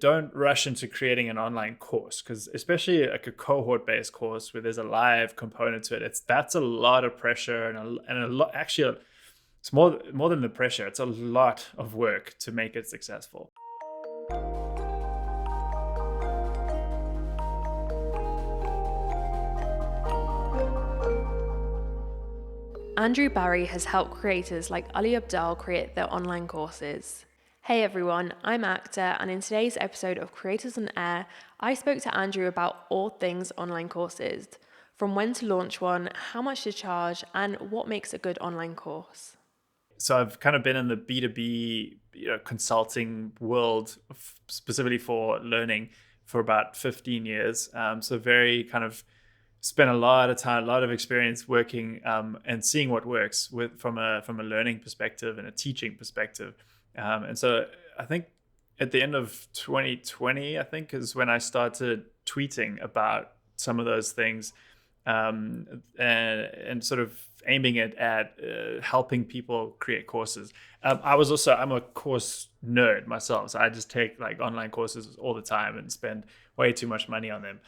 don't rush into creating an online course, because especially like a cohort-based course where there's a live component to it, that's a lot of pressure and a lot. Actually, it's more than the pressure. It's a lot of work to make it successful. Andrew Barry has helped creators like Ali Abdaal create their online courses. Hey everyone, I'm Actor, and in today's episode of Creators on Air, I spoke to Andrew about all things online courses, from when to launch one, how much to charge, and what makes a good online course. So I've kind of been in the B2B consulting world, specifically for learning, for about 15 years. So very kind of spent a lot of time, a lot of experience working and seeing what works from a learning perspective and a teaching perspective. And so I think at the end of 2020, I think, is when I started tweeting about some of those things, and sort of aiming it at helping people create courses. I'm a course nerd myself, so I just take like online courses all the time and spend way too much money on them.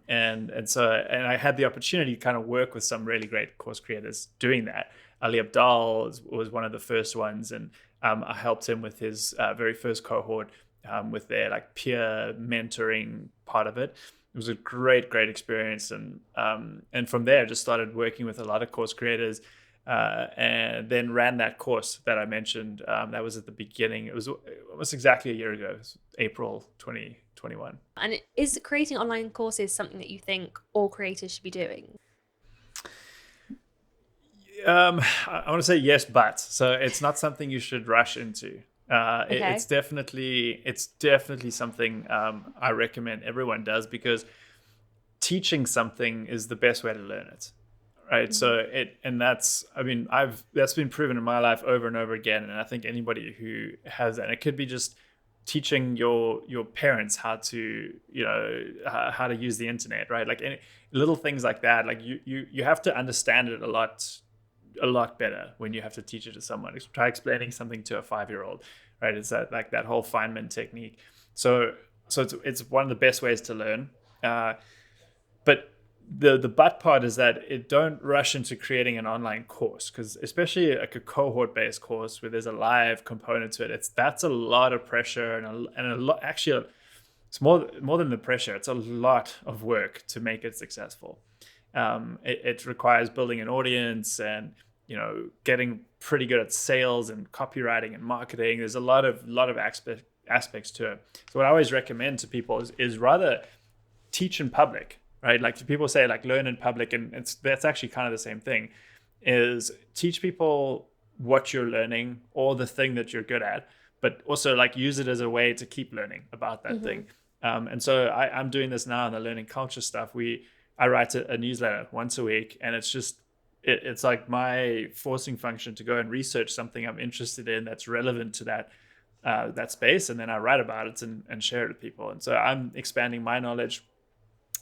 And I had the opportunity to kind of work with some really great course creators doing that. Ali Abdaal was one of the first ones, and I helped him with his very first cohort with their like peer mentoring part of it. It was a great experience, and from there, I just started working with a lot of course creators, and then ran that course that I mentioned. That was at the beginning. It was almost exactly a year ago. It was April 2021. And is creating online courses something that you think all creators should be doing? I want to say yes, but so it's not something you should rush into. Okay. It's definitely something I recommend everyone does, because teaching something is the best way to learn it, right? Mm-hmm. That's been proven in my life over and over again, and I think anybody who has that, it could be just teaching your parents how to how to use the internet, right? Like any little things like that. Like you have to understand it a lot better when you have to teach it to someone. Try explaining something to a 5-year-old, right? It's that whole Feynman technique. So it's one of the best ways to learn. But the but part is that don't rush into creating an online course, because especially like a cohort-based course where there's a live component to it, that's a lot of pressure and a lot. Actually, it's more than the pressure. It's a lot of work to make it successful. It requires building an audience and getting pretty good at sales and copywriting and marketing. There's a lot of aspects to it. So what I always recommend to people is rather teach in public, right? Like people say like learn in public, and that's actually kind of the same thing. Is teach people what you're learning or the thing that you're good at, but also like use it as a way to keep learning about that thing. And so I'm doing this now in the learning culture stuff. I write a newsletter once a week, and it's just it's like my forcing function to go and research something I'm interested in that's relevant to that space, and then I write about it and share it with people. And so I'm expanding my knowledge,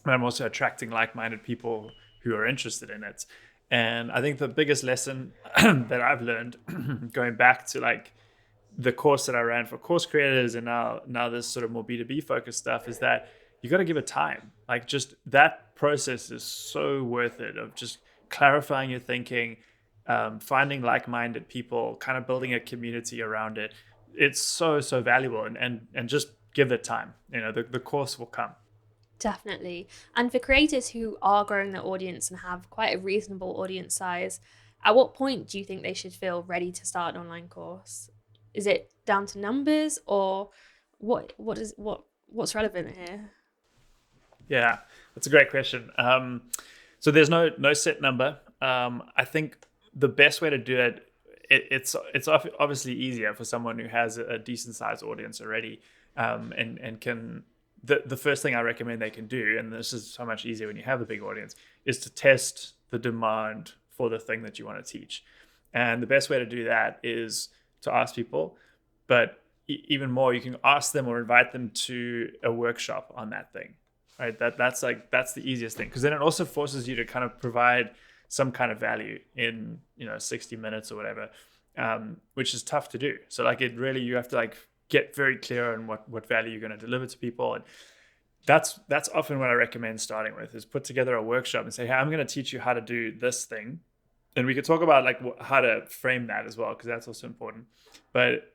but I'm also attracting like-minded people who are interested in it. And I think the biggest lesson that I've learned going back to like the course that I ran for course creators and now this sort of more B2B focused stuff is that you got to give it time. Like just that process is so worth it, of just clarifying your thinking, finding like-minded people, kind of building a community around it. It's so valuable, and just give it time. The course will come. Definitely. And for creators who are growing their audience and have quite a reasonable audience size, at what point do you think they should feel ready to start an online course? Is it down to numbers, or what's relevant here? Yeah, that's a great question. So there's no set number. I think the best way to do it, it's obviously easier for someone who has a decent sized audience already, and can. The first thing I recommend they can do, and this is so much easier when you have a big audience, is to test the demand for the thing that you want to teach. And the best way to do that is to ask people, but even more, you can ask them or invite them to a workshop on that thing, right? That's the easiest thing, because then it also forces you to kind of provide some kind of value in 60 minutes or whatever, which is tough to do. So like you have to like get very clear on what value you're going to deliver to people. And that's often what I recommend starting with, is put together a workshop and say, hey, I'm going to teach you how to do this thing. And we could talk about like how to frame that as well, because that's also important. But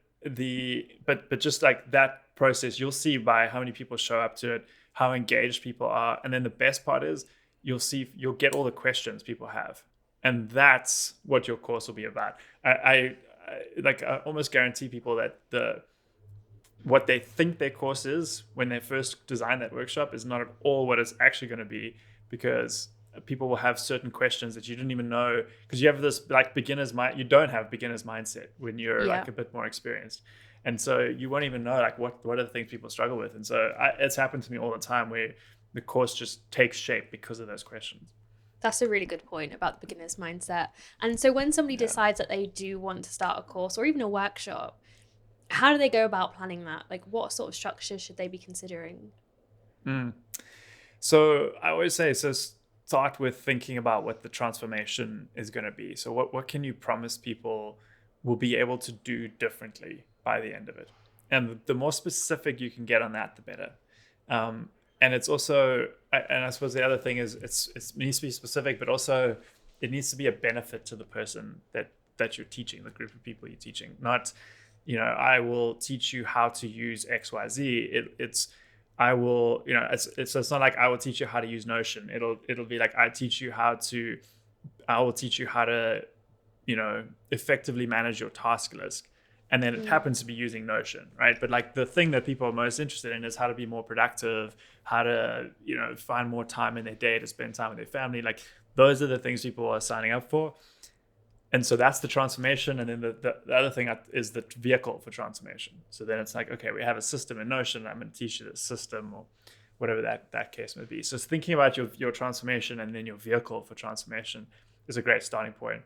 just like that process, you'll see by how many people show up to it, how engaged people are. And then the best part is you'll get all the questions people have. And that's what your course will be about. I almost guarantee people that what they think their course is when they first design that workshop is not at all what it's actually going to be, because people will have certain questions that you didn't even know, because you have this like beginner's mind. You don't have beginner's mindset when you're like a bit more experienced. And so you won't even know like what are the things people struggle with. And so it's happened to me all the time where the course just takes shape because of those questions. That's a really good point about the beginner's mindset. And so when somebody decides that they do want to start a course or even a workshop, how do they go about planning that? Like, what sort of structure should they be considering? So I always say, start with thinking about what the transformation is going to be. So what can you promise people will be able to do differently by the end of it? And the more specific you can get on that, the better. And it's also, and I suppose the other thing is it needs to be specific, but also it needs to be a benefit to the person that you're teaching, the group of people you're teaching. Not, I will teach you how to use XYZ. It's not like I will teach you how to use Notion. It'll be like I will teach you how to, effectively manage your task list. And then it happens to be using Notion, right? But like the thing that people are most interested in is how to be more productive, how to, find more time in their day to spend time with their family. Like those are the things people are signing up for. And so that's the transformation. And then the other thing is the vehicle for transformation. So then it's like, okay, we have a system in Notion. I'm going to teach you this system, or whatever that case may be. So it's thinking about your transformation and then your vehicle for transformation is a great starting point.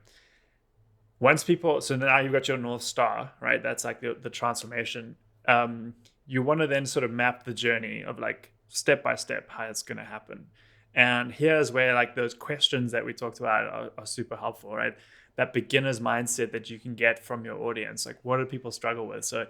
So now you've got your North Star, right? That's like the transformation. You want to then sort of map the journey of like step by step how it's going to happen. And here's where like those questions that we talked about are super helpful, right? That beginner's mindset that you can get from your audience. Like, what do people struggle with? So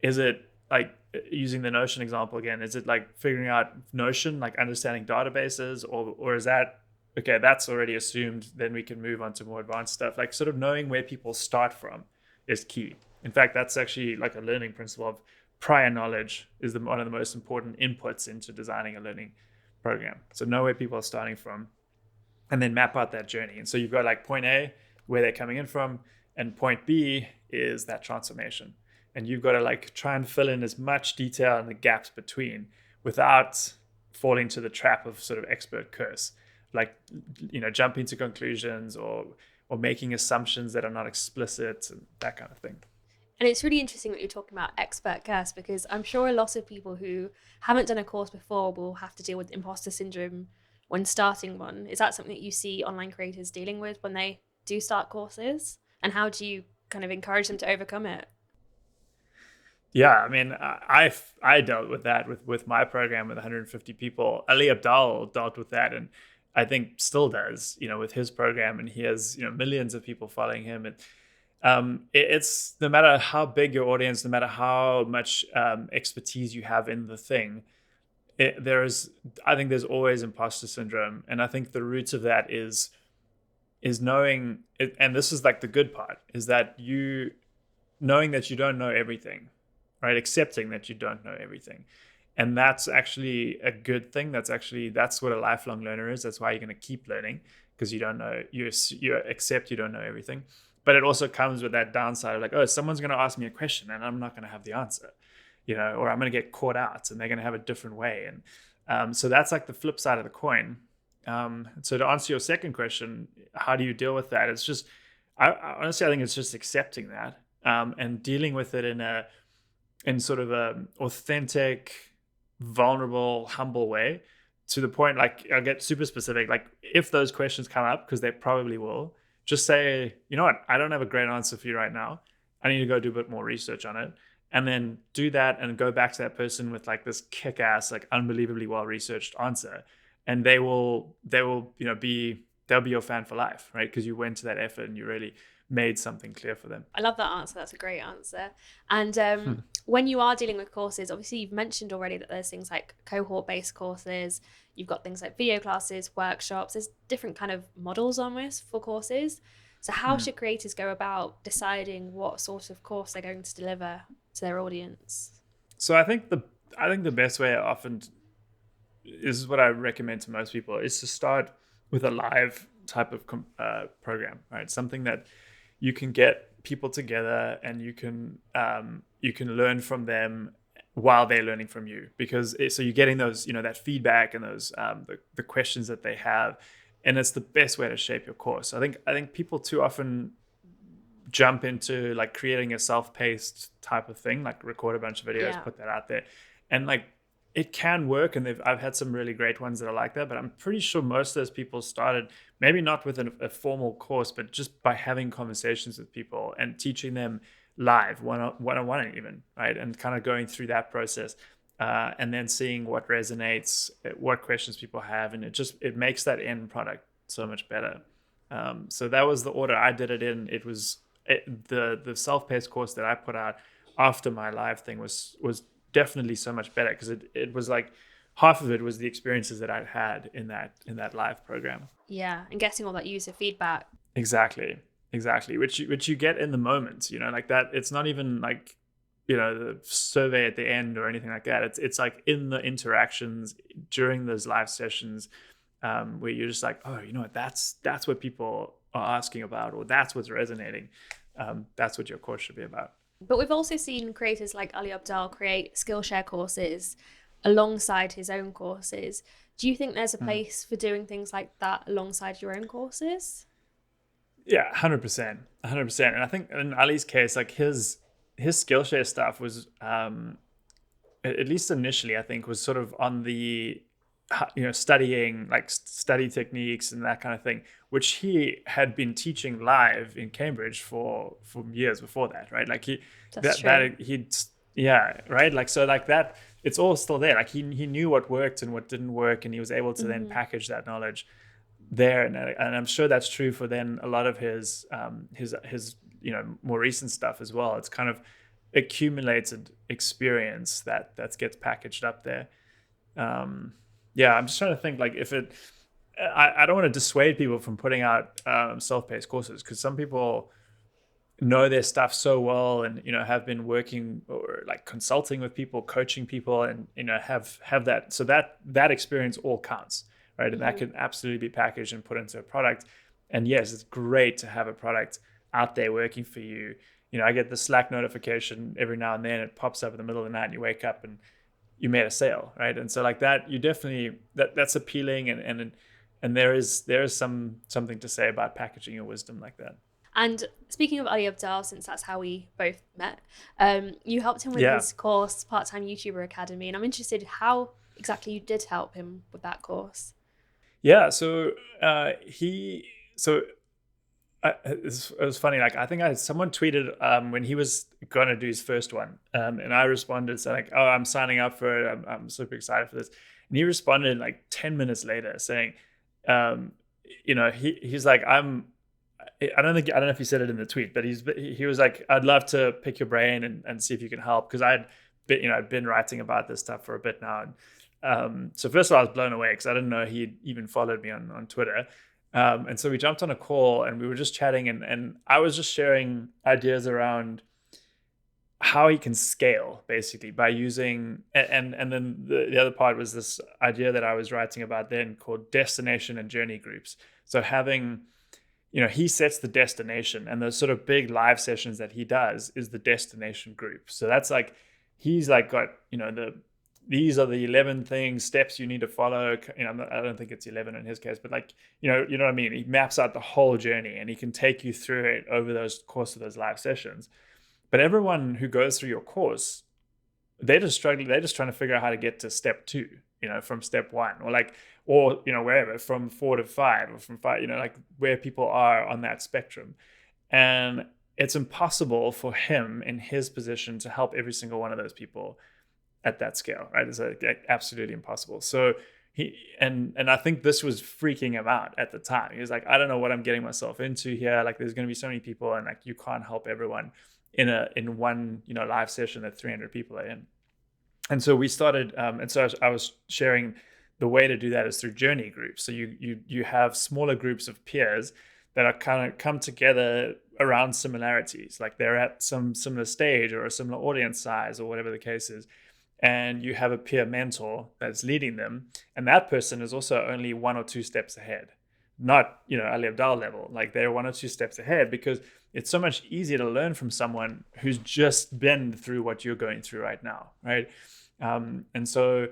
is it like, using the Notion example again, is it like figuring out Notion, like understanding databases, or is that, okay, that's already assumed, then we can move on to more advanced stuff? Like sort of knowing where people start from is key. In fact, that's actually like a learning principle of prior knowledge is one of the most important inputs into designing a learning program. So know where people are starting from and then map out that journey. And so you've got like point A, where they're coming in from, and point B is that transformation. And you've got to like try and fill in as much detail in the gaps between without falling to the trap of sort of expert curse, like, jumping to conclusions or making assumptions that are not explicit and that kind of thing. And it's really interesting that you're talking about expert curse, because I'm sure a lot of people who haven't done a course before will have to deal with imposter syndrome when starting one. Is that something that you see online creators dealing with when they do start courses? And how do you kind of encourage them to overcome it? Yeah, I mean, I dealt with that with my program with 150 people. Ali Abdaal dealt with that, and I think still does, with his program, and he has, millions of people following him. And it's no matter how big your audience, no matter how much expertise you have in the thing, I think there's always imposter syndrome, and I think the roots of that is knowing it, and this is like the good part, is that knowing that you don't know everything, right? Accepting that you don't know everything. And that's actually a good thing. That's what a lifelong learner is. That's why you're going to keep learning, because you don't know, you accept you don't know everything. But it also comes with that downside of like, oh, someone's going to ask me a question and I'm not going to have the answer, or I'm going to get caught out and they're going to have a different way. And so that's like the flip side of the coin. So to answer your second question, how do you deal with that? It's just, honestly, I think it's just accepting that, and dealing with it in sort of a authentic, vulnerable, humble way, to the point, like, I'll get super specific. Like, if those questions come up, because they probably will, just say, you know what, I don't have a great answer for you right now. I need to go do a bit more research on it. And then do that and go back to that person with like this kick-ass, like unbelievably well-researched answer. And they'll be your fan for life, right? Because you went to that effort and you really made something clear for them. I love that answer. That's a great answer. And when you are dealing with courses, obviously you've mentioned already that there's things like cohort-based courses, you've got things like video classes, workshops, there's different kind of models almost for courses. So how should creators go about deciding what sort of course they're going to deliver to their audience? So I think the best way often is what I recommend to most people is to start with a live type of program, right? Something that you can get people together and you can learn from them while they're learning from you, because so you're getting those, that feedback and those the questions that they have, and it's the best way to shape your course. I think people too often jump into like creating a self-paced type of thing, like record a bunch of videos, put that out there, and like it can work. And I've had some really great ones that are like that, but I'm pretty sure most of those people started maybe not with a formal course, but just by having conversations with people and teaching them live one-on-one even, right? And kind of going through that process, and then seeing what resonates, what questions people have, and it makes that end product so much better. So that was the order I did it in. It was the self-paced course that I put out after my live thing was definitely so much better, because it was like half of it was the experiences that I'd had in that live program. Yeah, and getting all that user feedback. Exactly. Which you get in the moment, like that. It's not even like, the survey at the end or anything like that. It's like in the interactions during those live sessions, where you're just like, oh, you know what, that's what people are asking about, or that's what's resonating. That's what your course should be about. But we've also seen creators like Ali Abdaal create Skillshare courses alongside his own courses. Do you think there's a place for doing things like that alongside your own courses? Yeah, 100%. And I think in Ali's case, like his Skillshare stuff was, at least initially, I think was sort of on the, studying like study techniques and that kind of thing, which he had been teaching live in Cambridge for years before that, right? Like yeah, right. Like, so like that, it's all still there. Like he knew what worked and what didn't work, and he was able to then package that knowledge there. And I'm sure that's true for then a lot of his more recent stuff as well. It's kind of accumulated experience that gets packaged up there. Yeah, I'm just trying to think, like, if it, I don't want to dissuade people from putting out self-paced courses, because some people know their stuff so well, and have been working or like consulting with people, coaching people, and have that, so that experience all counts, right? And that can absolutely be packaged and put into a product. And yes, it's great to have a product out there working for you. I get the Slack notification every now and then. It pops up in the middle of the night and you wake up and you made a sale, right? And so like that, you definitely, that's appealing, and there is something to say about packaging your wisdom like that. And speaking of Ali Abdaal, since that's how we both met, you helped him with his course, Part-Time YouTuber Academy, and I'm interested how exactly you did help him with that course. Yeah, so it was funny. Like, I think someone tweeted when he was gonna do his first one, and I responded saying like, "Oh, I'm signing up for it. I'm super excited for this." And he responded like 10 minutes later saying, he's like, I don't know if he said it in the tweet, but he was like, "I'd love to pick your brain and see if you can help," because I'd been writing about this stuff for a bit now. And so first of all, I was blown away because I didn't know he'd even followed me on Twitter. And so we jumped on a call and we were just chatting, and I was just sharing ideas around how he can scale basically by using, and then the other part was this idea that I was writing about then called destination and journey groups. So having, he sets the destination, and those sort of big live sessions that he does is the destination group. So that's like, he's like got, these are the 11 steps you need to follow. I don't think it's 11 in his case, but like, you know what I mean? He maps out the whole journey and he can take you through it over those course of those live sessions. But everyone who goes through your course, they're just struggling. They're just trying to figure out how to get to step 2, from step 1, or wherever, from 4 to 5, or from 5, like where people are on that spectrum. And it's impossible for him in his position to help every single one of those people at that scale, right? It's like absolutely impossible. So he, and I think this was freaking him out at the time. He was like, I don't know what I'm getting myself into here. Like, there's going to be so many people, and like, you can't help everyone. in one live session that 300 people are in. And so we started, and so I was sharing the way to do that is through journey groups. So you have smaller groups of peers that are kind of come together around similarities, like they're at some similar stage or a similar audience size or whatever the case is. And you have a peer mentor that's leading them, and that person is also only 1 or 2 steps ahead, not Ali Abdaal level. Like they're 1 or 2 steps ahead because it's so much easier to learn from someone who's just been through what you're going through right now, right? And so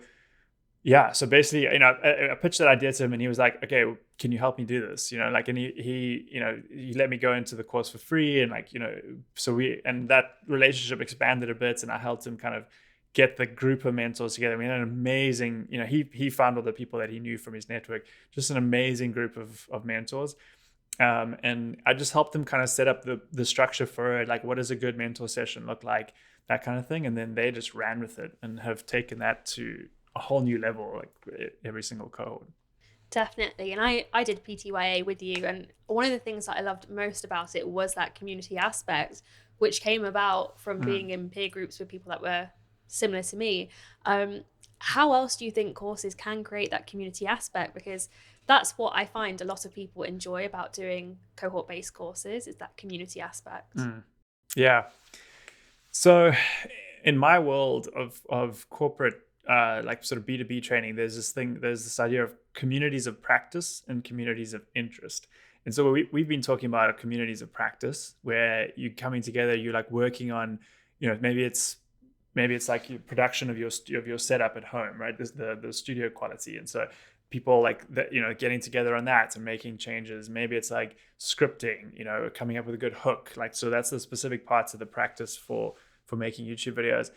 yeah, so basically, I pitched that idea to him, and he was like, "Okay, can you help me do this?" Like, and he let me go into the course for free, and so that relationship expanded a bit, and I helped him kind of get the group of mentors together. We had an amazing, he found all the people that he knew from his network, just an amazing group of mentors. And I just helped them kind of set up the structure for it, like what does a good mentor session look like, that kind of thing. And then they just ran with it and have taken that to a whole new level, like every single cohort. Definitely. And I did PTYA with you. And one of the things that I loved most about it was that community aspect, which came about from being in peer groups with people that were similar to me. How else do you think courses can create that community aspect? Because that's what I find a lot of people enjoy about doing cohort-based courses, is that community aspect. Yeah. So in my world of corporate, like sort of B2B training, there's this idea of communities of practice and communities of interest. And so we've been talking about communities of practice where you're coming together, you're like working on, maybe it's like your production of your setup at home, right? The studio quality. And so people like that, getting together on that and making changes. Maybe it's like scripting, coming up with a good hook. Like, so that's the specific parts of the practice for making YouTube videos.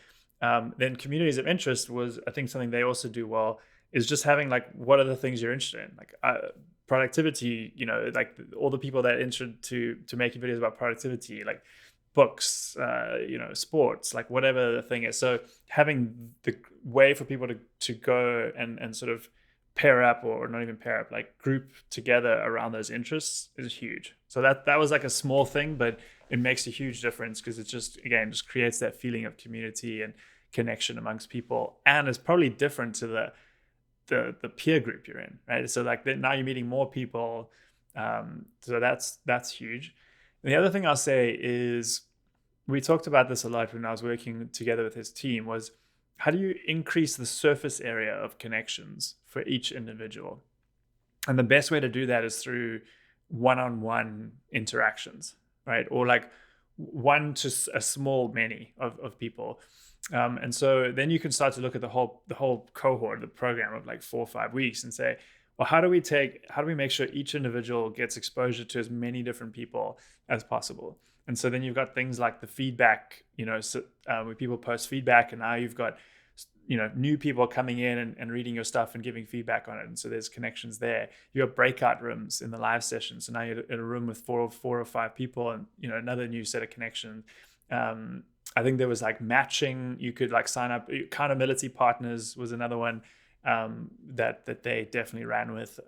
Then communities of interest was, I think, something they also do well, is just having like, what are the things you're interested in? Like productivity, like all the people that are interested to making videos about productivity, like books, sports, like whatever the thing is. So having the way for people to go and sort of pair up, or not even pair up, like group together around those interests is huge. So that was like a small thing, but it makes a huge difference because it just creates that feeling of community and connection amongst people, and it's probably different to the peer group you're in, right? So like now you're meeting more people, so that's huge. And the other thing I'll say is, we talked about this a lot when I was working together with his team, was how do you increase the surface area of connections for each individual? And the best way to do that is through one-on-one interactions, right? Or like one to a small many of people. And so then you can start to look at the whole cohort, the program of like 4 or 5 weeks, and say, well, how do we make sure each individual gets exposure to as many different people as possible? And so then you've got things like the feedback, where people post feedback, and now you've got, new people coming in and reading your stuff and giving feedback on it. And so there's connections there. You have breakout rooms in the live session. So now you're in a room with four or five people, and, another new set of connections. I think there was like matching. You could like sign up. Accountability partners was another one that they definitely ran with.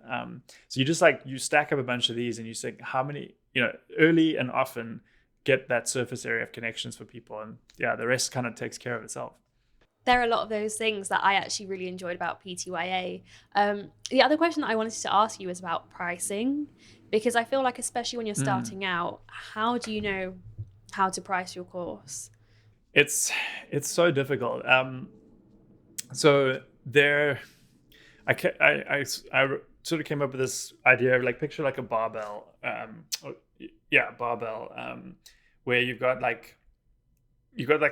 So you just you stack up a bunch of these, and you say how many, early and often get that surface area of connections for people, and yeah, the rest kind of takes care of itself. There are a lot of those things that I actually really enjoyed about PTYA. The other question that I wanted to ask you is about pricing, because I feel like, especially when you're starting out, how do you know how to price your course? It's so difficult. So there, I sort of came up with this idea of like, picture like a barbell, where you've got like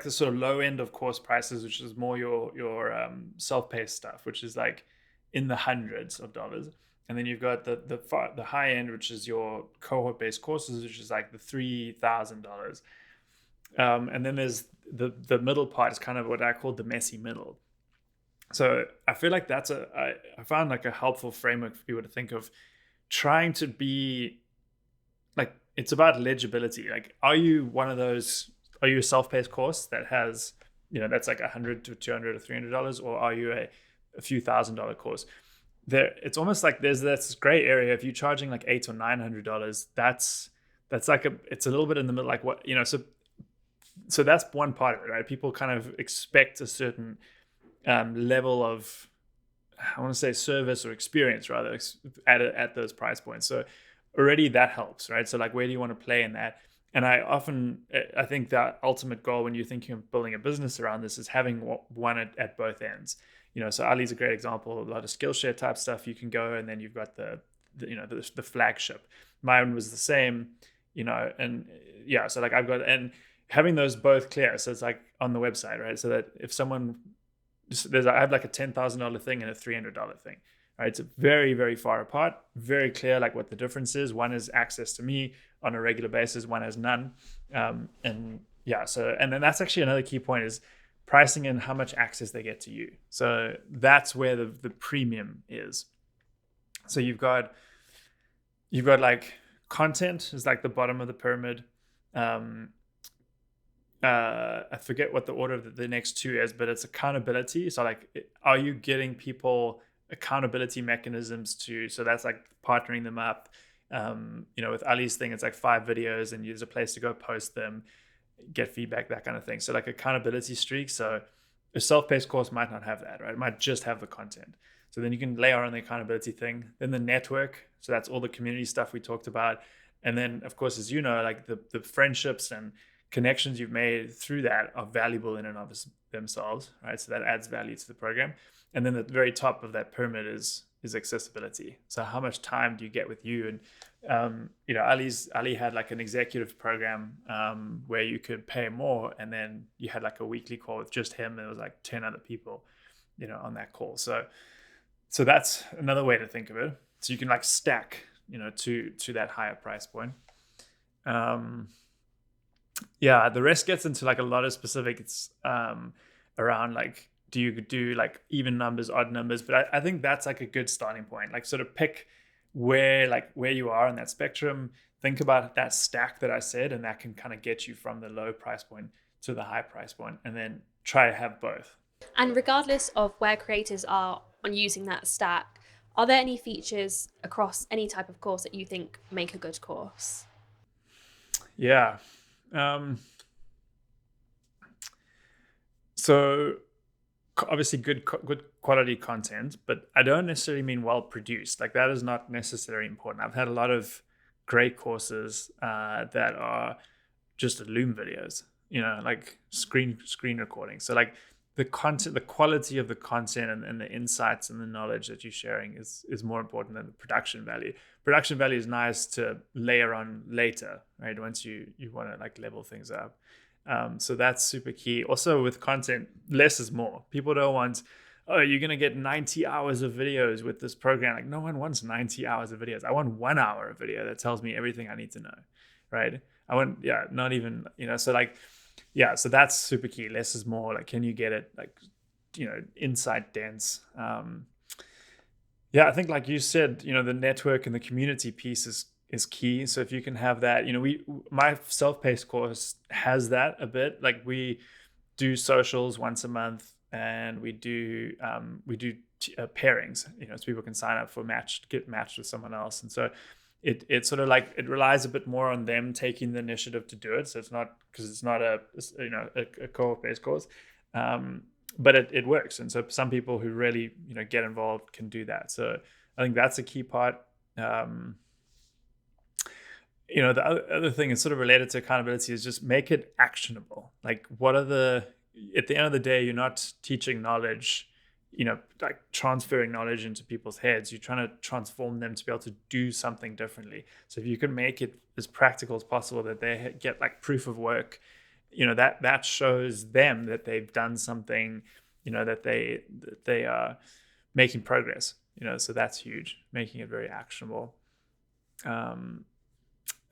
the sort of low end of course prices, which is more your self-paced stuff, which is like in the hundreds of dollars. And then you've got the high end, which is your cohort-based courses, which is like the $3,000. And then there's the middle part, is kind of what I call the messy middle. So I feel like I found like a helpful framework for people to think of, trying to be like, it's about legibility. Like, are you a self-paced course that has, that's like $100 to $200 or $300, or are you a few $1,000 course? It's almost like there's this gray area. If you're charging like $800 or $900, that's like it's a little bit in the middle. Like, what, so so that's one part of it, right? People kind of expect a certain level of, I want to say, service or experience rather at those price points. So already that helps, right? So like, where do you want to play in that? And I think that ultimate goal when you're thinking of building a business around this is having one at both ends. So Ali's a great example. A lot of Skillshare type stuff you can go, and then you've got the flagship. Mine was the same, and yeah. So like I've got, and having those both clear. So it's like on the website, right? So that if someone, I have like a $10,000 thing and a $300 thing, right? It's very, very far apart, very clear, like what the difference is. One is access to me on a regular basis, one has none. And yeah, so, and then that's actually another key point is pricing in how much access they get to you. So that's where the premium is. So you've got like content is like the bottom of the pyramid. I forget what the order of the next two is, but it's accountability. So like, are you getting people accountability mechanisms so that's like partnering them up. With Ali's thing, it's like 5 videos and there's a place to go post them, get feedback, that kind of thing. So like accountability streaks. So a self-paced course might not have that, right? It might just have the content. So then you can layer on the accountability thing. Then the network. So that's all the community stuff we talked about. And then, of course, as you know, like the friendships and connections you've made through that are valuable in and of themselves, right? So that adds value to the program. And then at the very top of that pyramid is accessibility. So how much time do you get with you? And Ali had like an executive program where you could pay more, and then you had like a weekly call with just him. There was like 10 other people, on that call. So that's another way to think of it. So you can like stack, to that higher price point. Yeah, the rest gets into like a lot of specifics around like, do you do like even numbers, odd numbers? But I think that's like a good starting point. Like sort of pick where you are on that spectrum. Think about that stack that I said, and that can kind of get you from the low price point to the high price point, and then try to have both. And regardless of where creators are on using that stack, are there any features across any type of course that you think make a good course? Yeah. So obviously good quality content, but I don't necessarily mean well produced. Like that is not necessarily important. I've had a lot of great courses that are just Loom videos, like screen recording. So like the content, the quality of the content and the insights and the knowledge that you're sharing is more important than the production value. Production value is nice to layer on later, right? Once you want to like level things up. So that's super key. Also with content, less is more. People don't want, oh, you're going to get 90 hours of videos with this program. Like no one wants 90 hours of videos. I want 1 hour of video that tells me everything I need to know, right? I want, not even, so like, yeah, so that's super key. Less is more. Like, can you get it like, insight dense? I think like you said, the network and the community piece is key. So if you can have that, my self-paced course has that a bit. Like we do socials once a month, and we do pairings. So people can sign up for get matched with someone else, and so it sort of like it relies a bit more on them taking the initiative to do it. So it's not a cohort-based course, but it works. And so some people who really get involved can do that. So I think that's a key part. The other thing is sort of related to accountability is just make it actionable. Like at the end of the day, you're not teaching knowledge, like transferring knowledge into people's heads. You're trying to transform them to be able to do something differently. So if you can make it as practical as possible, that they get like proof of work, that shows them that they've done something, that they are making progress, so that's huge, making it very actionable.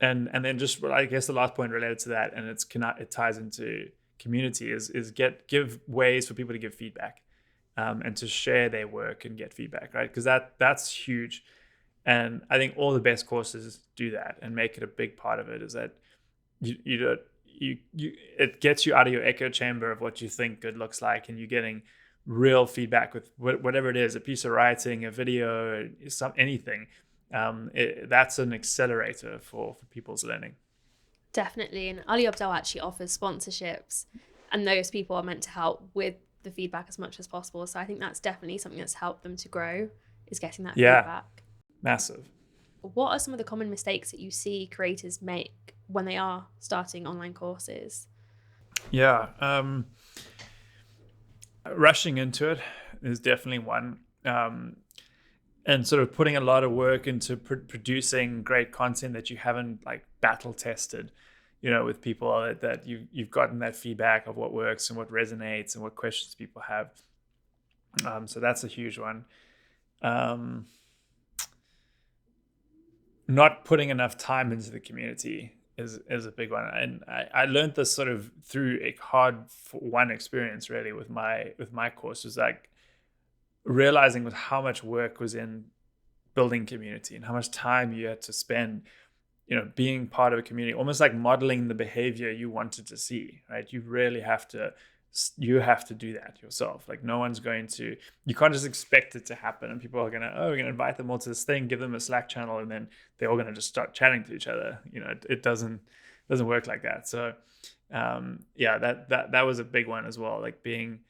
And then just, I guess the last point related to that, and it ties into community, is give ways for people to give feedback, and to share their work and get feedback, right? Because that's huge. And I think all the best courses do that and make it a big part of it, is that it gets you out of your echo chamber of what you think good looks like, and you're getting real feedback with whatever it is, a piece of writing, a video, anything. That's an accelerator for people's learning. Definitely. And Ali Abdaal actually offers sponsorships, and those people are meant to help with the feedback as much as possible. So I think that's definitely something that's helped them to grow, is getting that Yeah, feedback. massive. What are some of the common mistakes that you see creators make when they are starting online courses? Yeah, rushing into it is definitely one. And sort of putting a lot of work into producing great content that you haven't like battle tested, with people that you've gotten that feedback of what works and what resonates and what questions people have. So that's a huge one. Not putting enough time into the community is a big one, and I learned this sort of through a hard-won experience really with my course. Was like realizing with how much work was in building community and how much time you had to spend being part of a community, almost like modeling the behavior you wanted to see, right? You really have to do that yourself. Like no one's going to, you can't just expect it to happen and people are going to, we're going to invite them all to this thing, give them a Slack channel, and then they're all going to just start chatting to each other. It doesn't work like that. So that was a big one as well, like being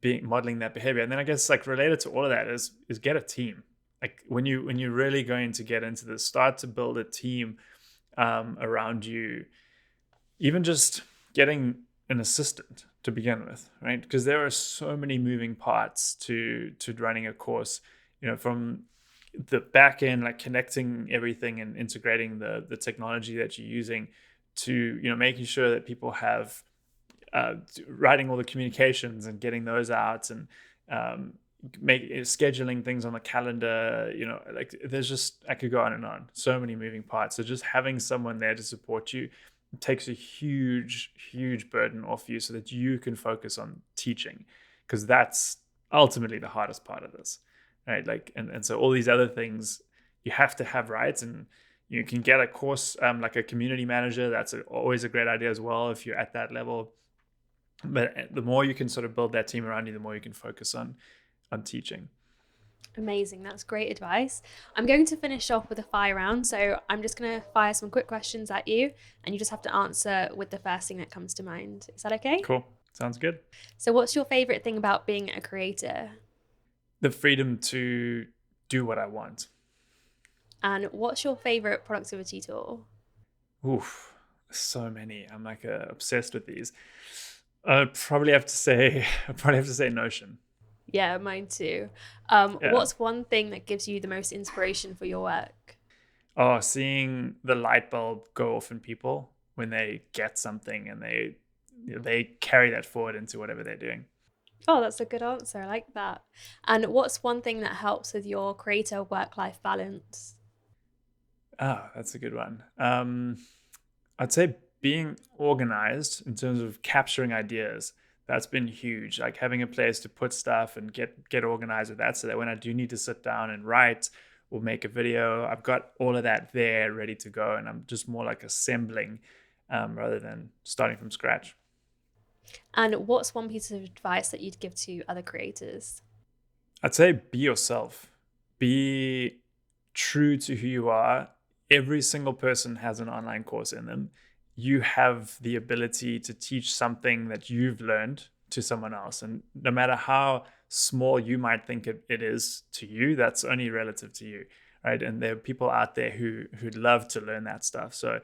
modeling that behavior. And then I guess like related to all of that is get a team. Like when you're really going to get into this, start to build a team around you, even just getting an assistant to begin with, right? Because there are so many moving parts to running a course, from the back end, like connecting everything and integrating the technology that you're using, to making sure that people have writing all the communications and getting those out, and scheduling things on the calendar. Like there's just, I could go on and on, so many moving parts. So just having someone there to support you takes a huge burden off you so that you can focus on teaching, because that's ultimately the hardest part of this, right? Like and so all these other things you have to have right. And you can get a course like a community manager. That's always a great idea as well if you're at that level. But the more you can sort of build that team around you, the more you can focus on teaching. Amazing. That's great advice. I'm going to finish off with a fire round. So I'm just going to fire some quick questions at you, and you just have to answer with the first thing that comes to mind. Is that okay? Cool. Sounds good. So what's your favorite thing about being a creator? The freedom to do what I want. And what's your favorite productivity tool? Oof, so many. I'm like obsessed with these. I'd probably have to say Notion. Yeah, mine too. What's one thing that gives you the most inspiration for your work? Oh, seeing the light bulb go off in people when they get something and they carry that forward into whatever they're doing. Oh, that's a good answer. I like that. And what's one thing that helps with your creator work-life balance? Oh, that's a good one. I'd say being organized in terms of capturing ideas. That's been huge. Like having a place to put stuff and get organized with that, so that when I do need to sit down and write or make a video, I've got all of that there ready to go, and I'm just more like assembling rather than starting from scratch. And what's one piece of advice that you'd give to other creators? I'd say be yourself. Be true to who you are. Every single person has an online course in them. You have the ability to teach something that you've learned to someone else. And no matter how small you might think it is to you, that's only relative to you, right? And there are people out there who'd love to learn that stuff. So,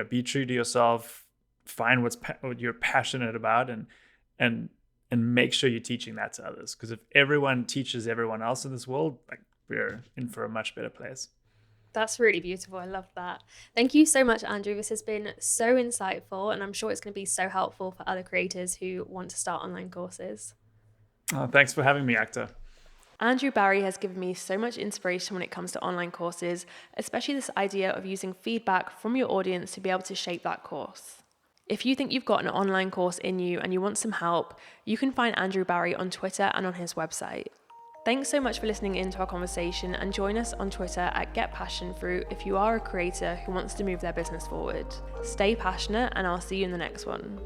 be true to yourself, find what you're passionate about, and make sure you're teaching that to others. Because if everyone teaches everyone else in this world, like we're in for a much better place. That's really beautiful. I love that. Thank you so much, Andrew. This has been so insightful, and I'm sure it's going to be so helpful for other creators who want to start online courses. Oh, thanks for having me, Actor. Andrew Barry has given me so much inspiration when it comes to online courses, especially this idea of using feedback from your audience to be able to shape that course. If you think you've got an online course in you and you want some help, you can find Andrew Barry on Twitter and on his website. Thanks so much for listening in to our conversation, and join us on Twitter at GetPassionFruit if you are a creator who wants to move their business forward. Stay passionate, and I'll see you in the next one.